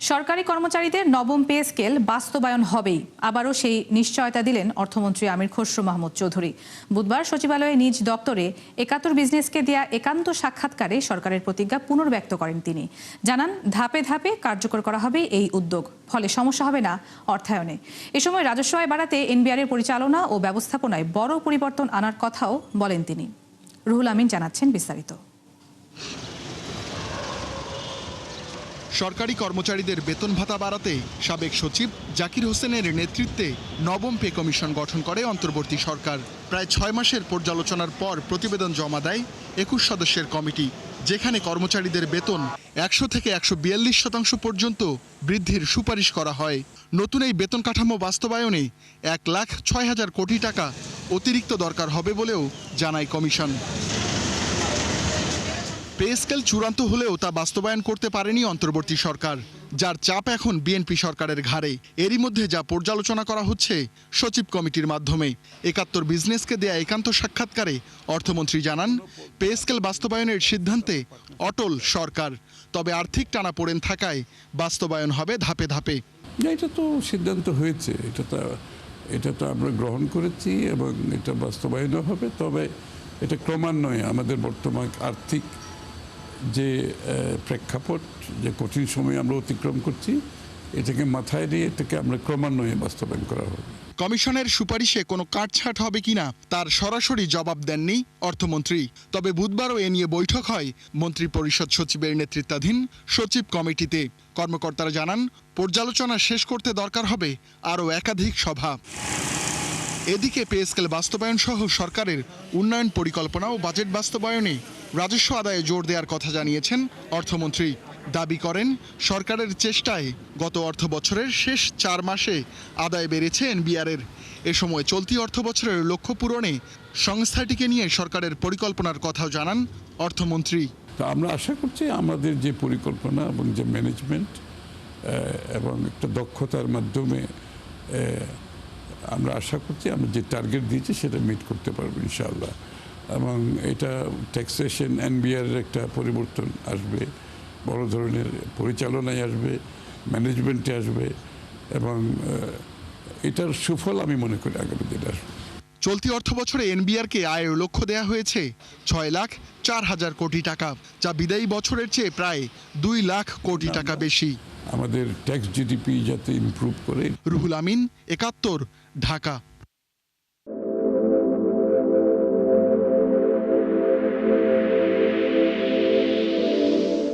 সরকারি কর্মচারীদের নবম পে স্কেল বাস্তবায়ন হবেই, আবারও সেই নিশ্চয়তা দিলেন অর্থমন্ত্রী আমির খসরু মাহমুদ চৌধুরী। বুধবার সচিবালয়ে নিজ দপ্তরে ৭১ বিজনেসকে দেয়া একান্ত সাক্ষাৎকারে সরকারের প্রতিজ্ঞা পুনর্ব্যক্ত করেন তিনি। জানান, ধাপে ধাপে কার্যকর করা হবে এই উদ্যোগ, ফলে সমস্যা হবে না অর্থায়নে। এ সময় রাজস্ব আয় বাড়াতে এনবিআর এর পরিচালনা ও ব্যবস্থাপনায় বড় পরিবর্তন আনার কথাও বলেন তিনি। রুহুল আমিন জানাচ্ছেন বিস্তারিত। সরকারি কর্মচারীদের বেতন ভাতা বাড়াতে সাবেক সচিব জাকির হোসেনের নেতৃত্বে নবম পে কমিশন গঠন করে অন্তর্বর্তী সরকার। প্রায় ৬ মাসের পর্যালোচনার পর প্রতিবেদন জমা দেয় ২১ সদস্যের কমিটি, যেখানে কর্মচারীদের বেতন ১০০ থেকে ১৪২% পর্যন্ত বৃদ্ধির সুপারিশ করা হয়। নতুন এই বেতন কাঠামো বাস্তবায়নে ১,৬০,০০০ কোটি টাকা অতিরিক্ত দরকার হবে বলেও জানায় কমিশন। পে স্কেল চূড়ান্ত হলেও তা বাস্তবায়ন করতে পারেনি অন্তর্বর্তী সরকার, যার চাপ এখন বিএনপি সরকারের ঘাড়ে। এরই মধ্যে যা পর্যালোচনা করা হচ্ছে সচিব কমিটির মাধ্যমে। ৭১ বিজনেসকে দেয়া একান্ত সাক্ষাৎকারে অর্থমন্ত্রী জানান, পে স্কেল বাস্তবায়নের সিদ্ধান্তে অটল সরকার, তবে আর্থিক টানাপোড়েন থাকায় বাস্তবায়ন হবে ধাপে ধাপে। এটা তো সিদ্ধান্ত হয়েছে, এটা তো আমরা গ্রহণ করেছি এবং এটা বাস্তবায়নও হবে। তবে এটা ক্রমান্বয়ে আমাদের বর্তমান আর্থিক যে প্রেক্ষাপট, যে কঠিন সময় আমরা অতিক্রম করছি, এটাকে মাথায় নিয়ে এটাকে আমরা ক্রমান্বয়ে বাস্তবায়ন করা হবে। কমিশনের সুপারিশে কোনো কাটছাট হবে কিনা তার সরাসরি জবাব দেননি অর্থমন্ত্রী। তবে বুধবারও এ নিয়ে বৈঠক হয় মন্ত্রী পরিষদ সচিবের নেতৃত্বাধীন সচিব কমিটিতে। কর্মকর্তারা জানান, পর্যালোচনা শেষ করতে দরকার হবে আরও একাধিক সভা। এদিকে পে স্কেল বাস্তবায়ন সহ সরকারের উন্নয়ন পরিকল্পনা ও বাজেট বাস্তবায়নে রাজস্ব আদায়ে জোর দেওয়ার কথা জানিয়েছেন অর্থমন্ত্রী। দাবি করেন, সরকারের চেষ্টায় গত অর্থ বছরের শেষ ৪ মাসে আদায় বেড়েছে এনবিআরের। এ সময় চলতি অর্থ বছরের লক্ষ্য পূরণে সংস্থাটিকে নিয়ে সরকারের পরিকল্পনার কথাও জানান অর্থমন্ত্রী। তো আমরা আশা করছি আমাদের যে পরিকল্পনা এবং যে ম্যানেজমেন্ট এবং একটা দক্ষতার মাধ্যমে আমরা আশা করছি আমরা যে টার্গেট দিয়েছি সেটা মিট করতে পারবো ইনশাআল্লাহ। এবং এটা ট্যাক্সেশন এনবিআর একটা পরিবর্তন আসবে, বড় ধরনের পরিচালনায় আসবে, ম্যানেজমেন্টে আসবে এবং এটার সুফল আমি মনে করি আগামী দিনে আসবে। চলতি অর্থ বছরে এনবিআরকে আয়ের লক্ষ্য দেওয়া হয়েছে ৬,০৪,০০০ কোটি টাকা, যা বিদায়ী বছরের চেয়ে প্রায় ২ লাখ কোটি টাকা বেশি। আমাদের ট্যাক্স জিডিপি যাতে ইমপ্রুভ করে। রুহুল আমিন, ৭১, ঢাকা।